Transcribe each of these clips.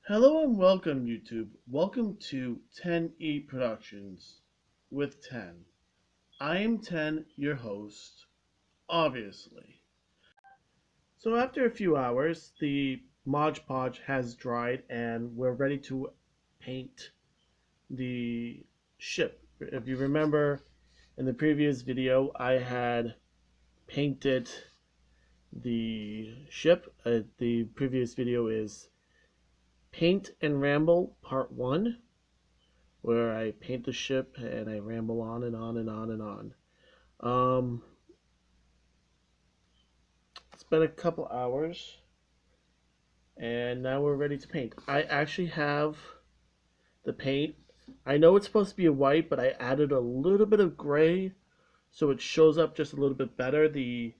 Hello and welcome, YouTube. Welcome to 10E Productions with 10. I am 10, your host, obviously. So after a few hours, the Mod Podge has dried and we're ready to paint the ship. If you remember in the previous video, I had painted the ship. The previous video is Paint and Ramble Part 1. Where I paint the ship and I ramble on and on and on and on. It's been a couple hours and now we're ready to paint. I actually have the paint. I know it's supposed to be a white, but I added a little bit of gray so it shows up just a little bit better. The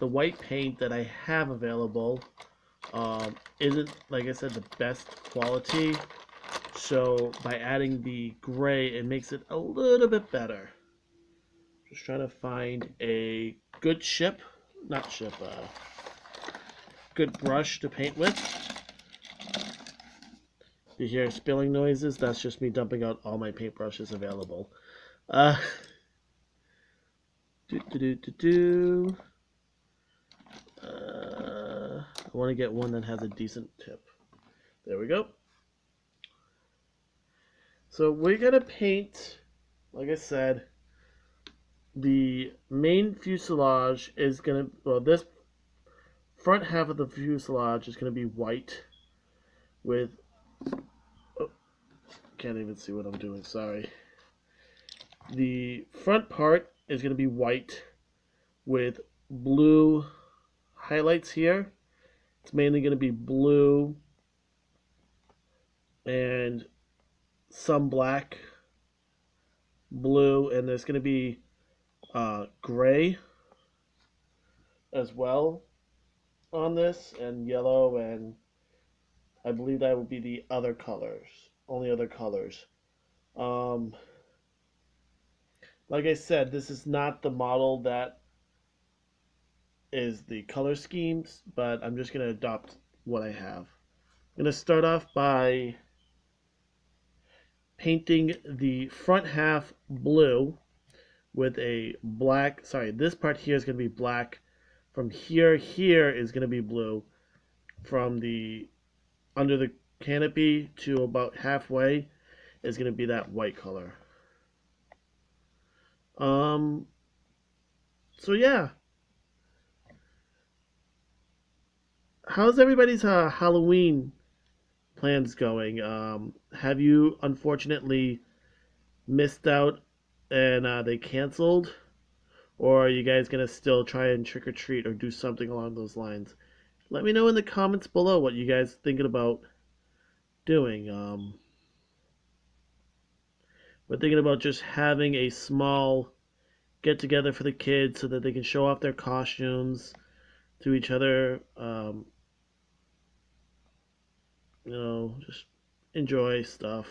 white paint that I have available isn't, like I said, the best quality. So by adding the gray, it makes it a little bit better. Just trying to find a good good brush to paint with. If you hear spilling noises, that's just me dumping out all my paintbrushes available. I want to get one that has a decent tip. There we go. So we're going to paint, like I said, the main fuselage is going to, well, this front half of the fuselage is going to be white with, oh, can't even see what I'm doing, sorry. The front part is going to be white with blue highlights here. It's mainly going to be blue and some black, blue, and there's going to be gray as well on this, and yellow, and I believe that would be the other colors, only other colors. Like I said, this is not the model that is the color schemes, but I'm just going to adopt what I have. I'm going to start off by painting the front half blue with a black, sorry, this part here is going to be black. From here is going to be blue. From the under the canopy to about halfway is going to be that white color. So yeah. How's everybody's Halloween plans going? Have you unfortunately missed out and they canceled? Or are you guys going to still try and trick or treat or do something along those lines? Let me know in the comments below what you guys thinking about doing. We're thinking about just having a small get together for the kids so that they can show off their costumes to each other. You know, just enjoy stuff.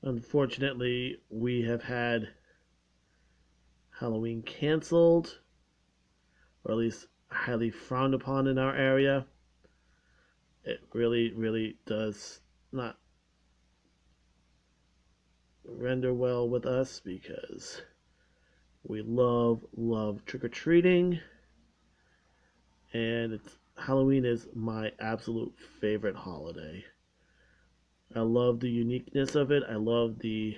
Unfortunately, we have had Halloween canceled, or at least highly frowned upon in our area. It really, really does not render well with us because we love trick-or-treating, and Halloween is my absolute favorite holiday. I love the uniqueness of it. I love the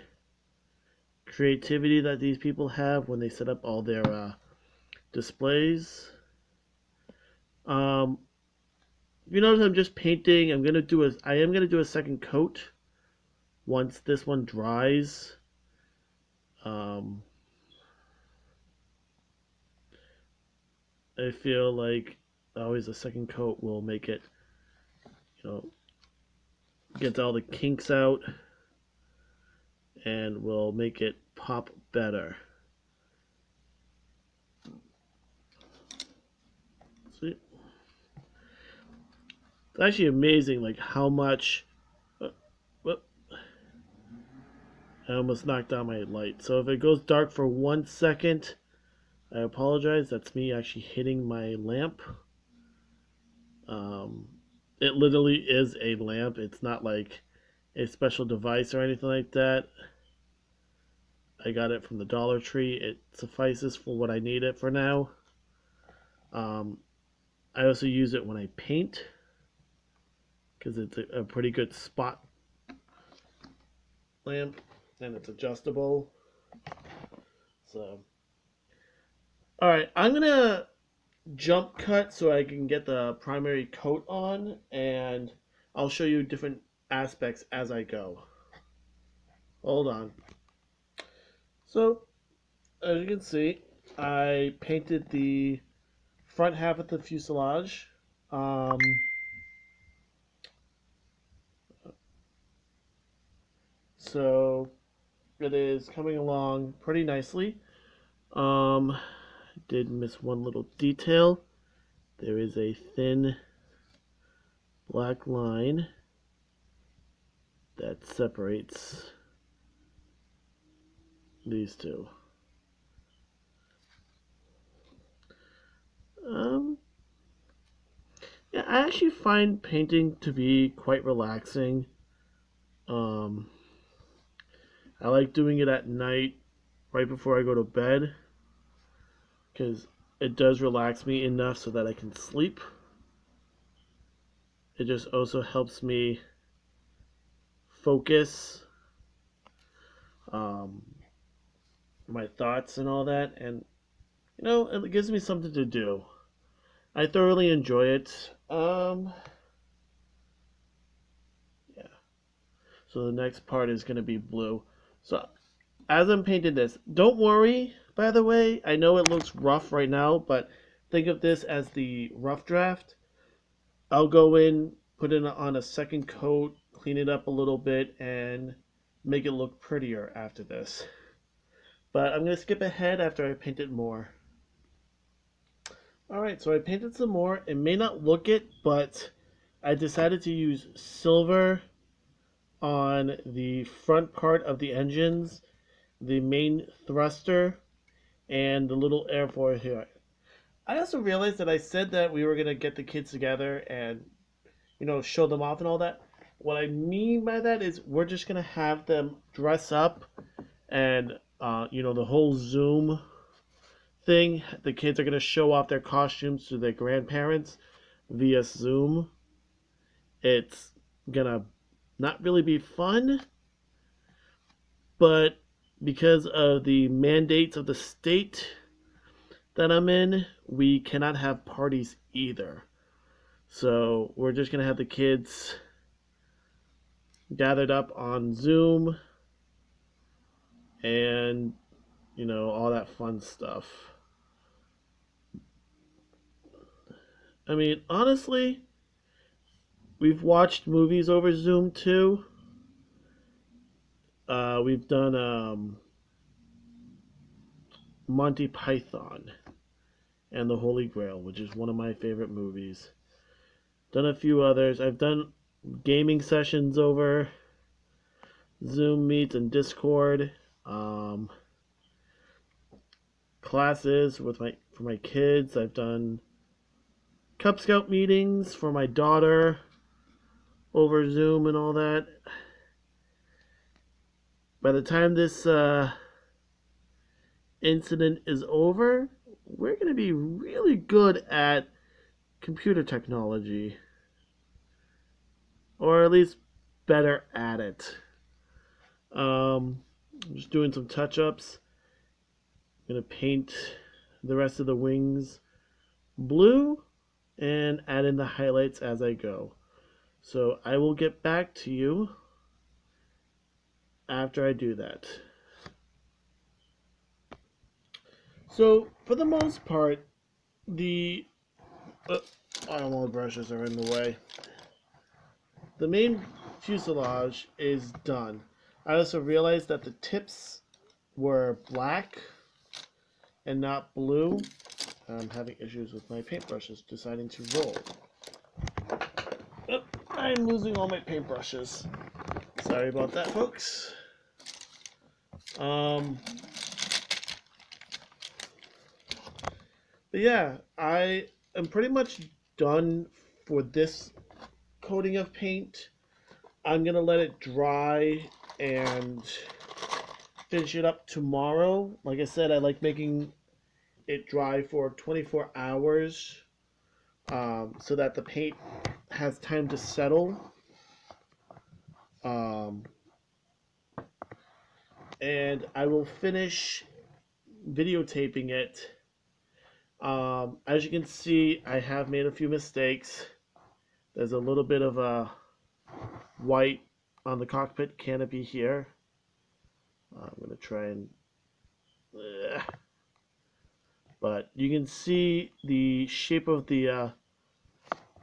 creativity that these people have when they set up all their displays. You notice I'm just painting. I am gonna do a second coat once this one dries. I feel like always a second coat will make it, you know, get all the kinks out and will make it pop better. See? It's actually amazing like how much I almost knocked out my light. So if it goes dark for 1 second, I apologize, that's me actually hitting my lamp. It literally is a lamp. It's not like a special device or anything like that. I got it from the Dollar Tree. It suffices for what I need it for now. Um, I also use it when I paint because it's a pretty good spot lamp and it's adjustable. So, all right, I'm gonna jump cut so I can get the primary coat on, and I'll show you different aspects as I go. Hold on. So, as you can see, I painted the front half of the fuselage. So it is coming along pretty nicely. I did miss one little detail. There is a thin black line that separates these two. Yeah, I actually find painting to be quite relaxing. Um, I like doing it at night, right before I go to bed, because it does relax me enough so that I can sleep. It just also helps me focus um, my thoughts and all that, and it gives me something to do. I thoroughly enjoy it. Yeah. So the next part is going to be blue. So as I'm painting this, don't worry, by the way, I know it looks rough right now, but think of this as the rough draft. I'll go in, put it on a second coat, clean it up a little bit, and make it look prettier after this. But I'm going to skip ahead after I paint it more. Alright, so I painted some more. It may not look it, but I decided to use silver on the front part of the engines, the main thruster, and the little airfoil here. I also realized that I said that we were going to get the kids together and, show them off and all that. What I mean by that is we're just going to have them dress up and, the whole Zoom thing. The kids are going to show off their costumes to their grandparents via Zoom. It's going to not really be fun, but because of the mandates of the state that I'm in, we cannot have parties either. So we're just going to have the kids gathered up on Zoom and, all that fun stuff. I mean, honestly, we've watched movies over Zoom too. We've done Monty Python and the Holy Grail, which is one of my favorite movies. Done a few others. I've done gaming sessions over Zoom Meets and Discord. Classes for my kids. I've done Cub Scout meetings for my daughter over Zoom and all that. By the time this incident is over, we're going to be really good at computer technology. Or at least better at it. I'm just doing some touch-ups. I'm going to paint the rest of the wings blue and add in the highlights as I go. So I will get back to you after I do that. So for the most part, all my brushes are in the way. The main fuselage is done. I also realized that the tips were black and not blue. I'm having issues with my paintbrushes deciding to roll. Oh, I'm losing all my paintbrushes. Sorry about that, folks. But yeah, I am pretty much done for this coating of paint. I'm gonna let it dry and finish it up tomorrow. Like I said, I like making it dry for 24 hours so that the paint has time to settle. Um, and I will finish videotaping it. As you can see, I have made a few mistakes. There's a little bit of a white on the cockpit canopy here. I'm going to try and... But you can see the shape of the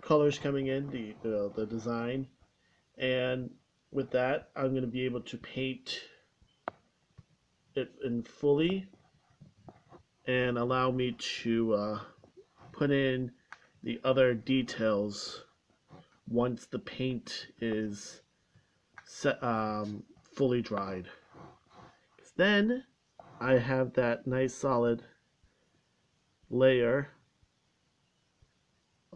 colors coming in, the design. And with that, I'm going to be able to paint it in fully and allow me to put in the other details once the paint is fully dried. Then I have that nice solid layer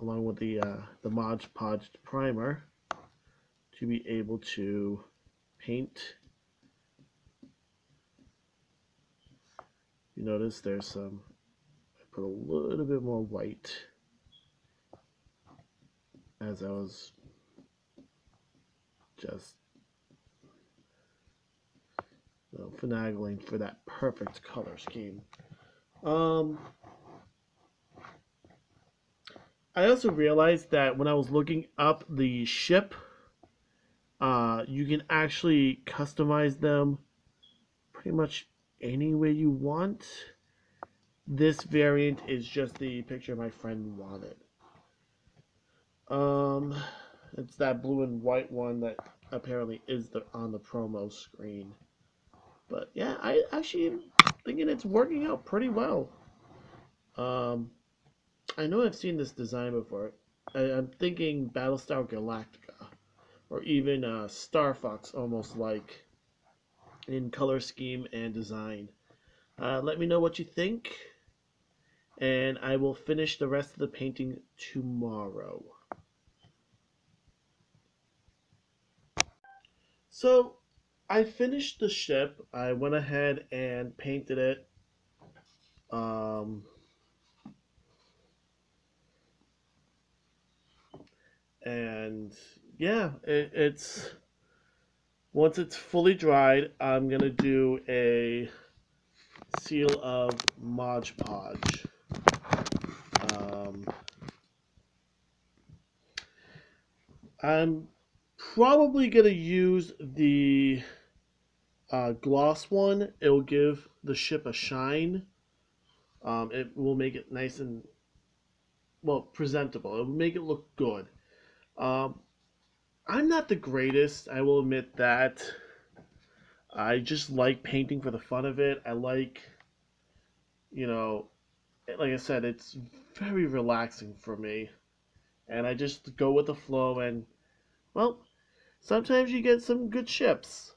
along with the Mod Podge primer to be able to paint. You notice there's some, I put a little bit more white as I was just finagling for that perfect color scheme. I also realized that when I was looking up the ship, you can actually customize them pretty much any way you want. This variant is just the picture my friend wanted. It's that blue and white one that apparently is on the promo screen. But yeah, I actually am thinking it's working out pretty well. I know I've seen this design before. I'm thinking Battlestar Galactica, or even Star Fox, almost like in color scheme and design. Let me know what you think, and I will finish the rest of the painting tomorrow. So, I finished the ship. I went ahead and painted it. And yeah, it's once it's fully dried, I'm gonna do a seal of Mod Podge. I'm probably gonna use the gloss one. It will give the ship a shine. It will make it nice and presentable. It will make it look good. Um, I'm not the greatest. I will admit that. I just like painting for the fun of it. I like, you know, like I said, it's very relaxing for me. And I just go with the flow and, well, sometimes you get some good ships.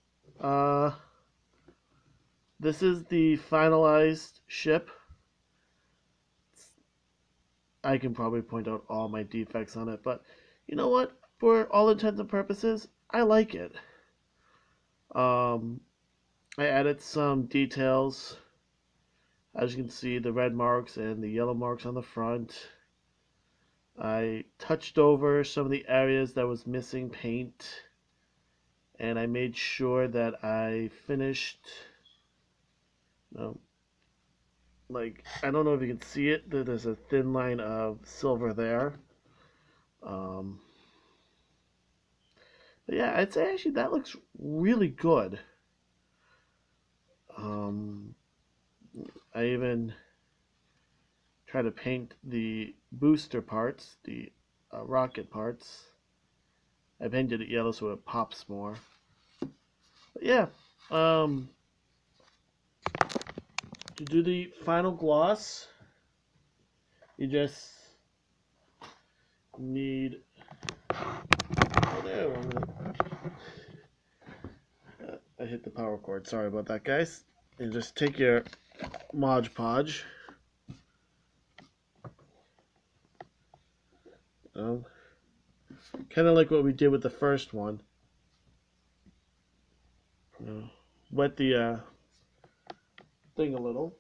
This is the finalized ship. I can probably point out all my defects on it, but you know what? For all intents and purposes, I like it. I added some details. As you can see, the red marks and the yellow marks on the front. I touched over some of the areas that was missing paint, and I made sure that I finished. Like, I don't know if you can see it. There's a thin line of silver there. But yeah, I'd say actually that looks really good. I even try to paint the booster parts, the rocket parts. I painted it yellow so it pops more. But yeah, to do the final gloss, you just need. Oh no! I hit the power cord. Sorry about that, guys. And just take your Mod Podge Kind of like what we did with the first one. Wet the thing a little,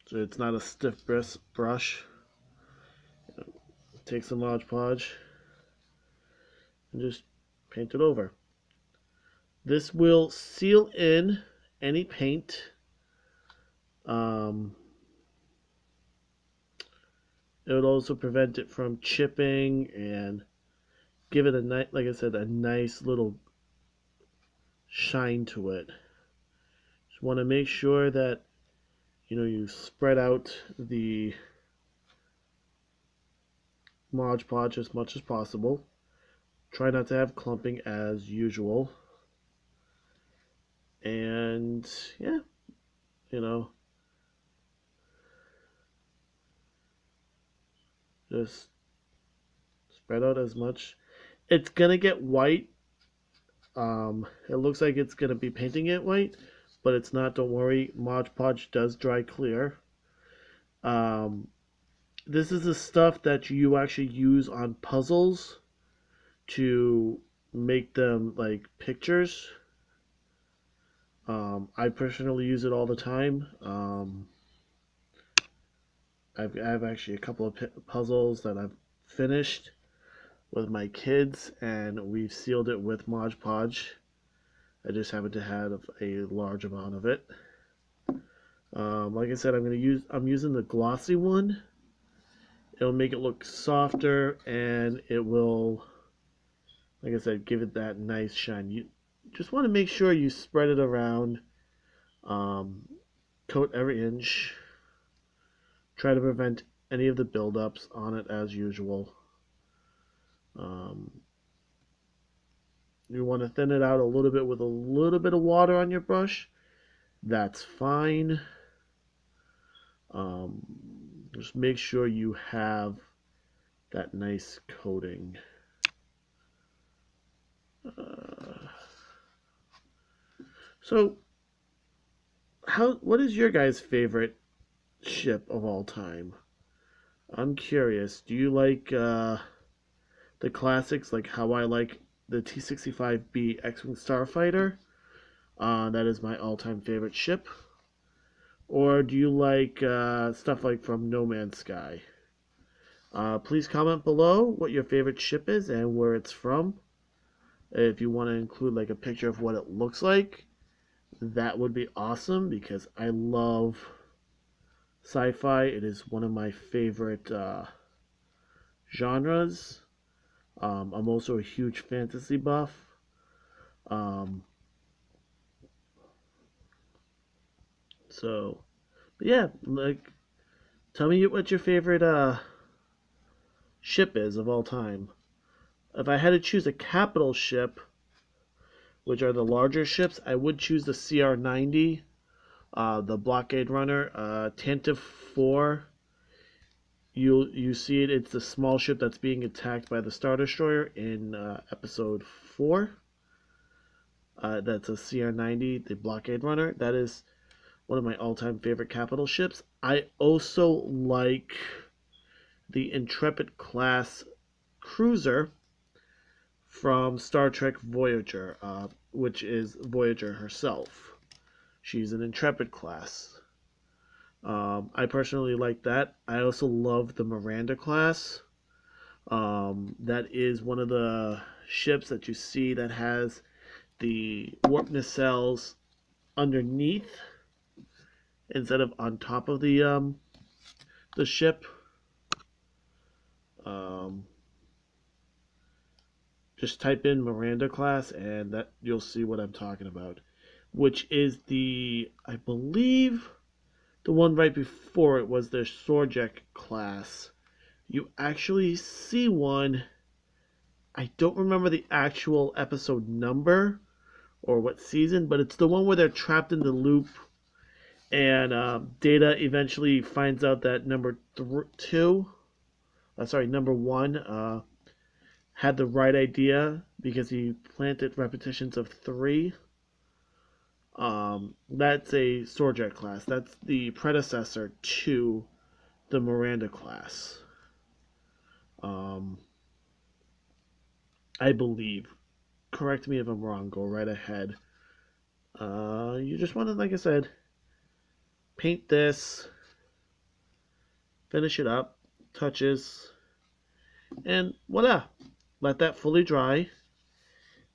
so it's not a stiff brush. Take some Mod Podge and just paint it over. This will seal in any paint. It would also prevent it from chipping and give it a nice, like I said, a nice little shine to it. Just want to make sure that you spread out the Mod Podge as much as possible. Try not to have clumping as usual. And yeah, just spread out as much. It's gonna get white. It looks like it's gonna be painting it white, but it's not. Don't worry. Mod Podge does dry clear. This is the stuff that you actually use on puzzles to make them like pictures. I personally use it all the time. I have actually a couple of puzzles that I've finished with my kids, and we've sealed it with Mod Podge. I just happen to have a large amount of it. Like I said, I'm using the glossy one. It'll make it look softer, and it will, like I said, give it that nice shine. You just want to make sure you spread it around, coat every inch. Try to prevent any of the buildups on it as usual. You want to thin it out a little bit with a little bit of water on your brush. That's fine. Just make sure you have that nice coating. So, what is your guys' favorite ship of all time? I'm curious. Do you like the classics, like how I like the T-65B X-Wing Starfighter? That is my all-time favorite ship. Or do you like stuff like from No Man's Sky? Please comment below what your favorite ship is and where it's from. If you want to include like a picture of what it looks like, that would be awesome, because I love sci-fi. It is one of my favorite genres. I'm also a huge fantasy buff. But yeah, like, tell me what your favorite ship is of all time. If I had to choose a capital ship, which are the larger ships, I would choose the CR-90, the blockade runner. Tantive 4, you see it. It's the small ship that's being attacked by the Star Destroyer in episode 4. That's a CR-90, the blockade runner. That is one of my all-time favorite capital ships. I also like the Intrepid class cruiser from Star Trek Voyager, which is Voyager herself. She's an Intrepid class. I personally like that. I also love the Miranda class. That is one of the ships that you see that has the warp nacelles underneath instead of on top of the ship. Just type in Miranda class and that you'll see what I'm talking about, which is I believe the one right before it was the Sorjek class. You actually see one. I don't remember the actual episode number or what season, but it's the one where they're trapped in the loop, and Data eventually finds out that number one had the right idea because he planted repetitions of 3. That's a Sorjek class. That's the predecessor to the Miranda class. Um, I believe. Correct me if I'm wrong. Go right ahead. You just want to, like I said, paint this, finish it up, touches, and voila. Let that fully dry,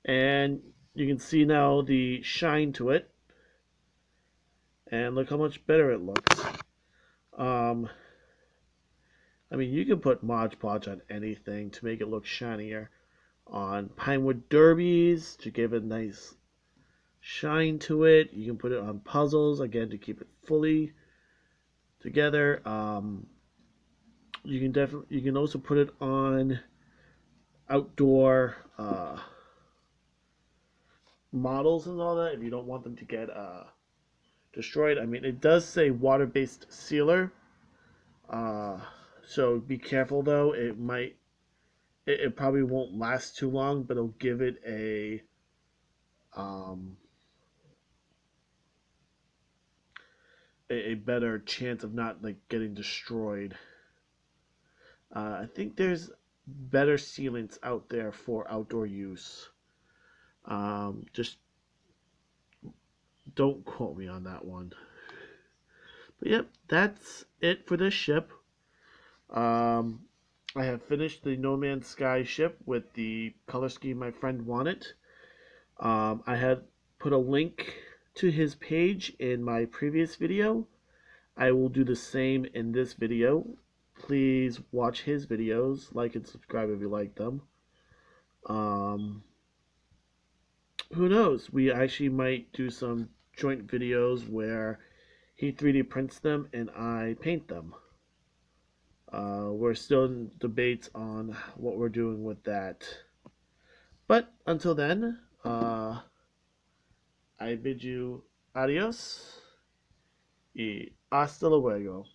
and you can see now the shine to it, and look how much better it looks. Um, I mean, you can put Mod Podge on anything to make it look shinier. On Pinewood Derbies to give it a nice shine to it. You can put it on puzzles again to keep it fully together. You can also put it on outdoor models and all that if you don't want them to get destroyed. I mean, it does say water-based sealer, uh, so be careful though. It probably won't last too long, but it'll give it um, a better chance of not like getting destroyed. I think there's better sealants out there for outdoor use. Just don't quote me on that one. But yep, that's it for this ship. Um, I have finished the No Man's Sky ship with the color scheme my friend wanted. I had put a link to his page in my previous video. I will do the same in this video. Please watch his videos, like and subscribe if you like them. Um, who knows? We actually might do some joint videos where he 3D prints them and I paint them. We're still in debates on what we're doing with that. But until then, I bid you adios y hasta luego.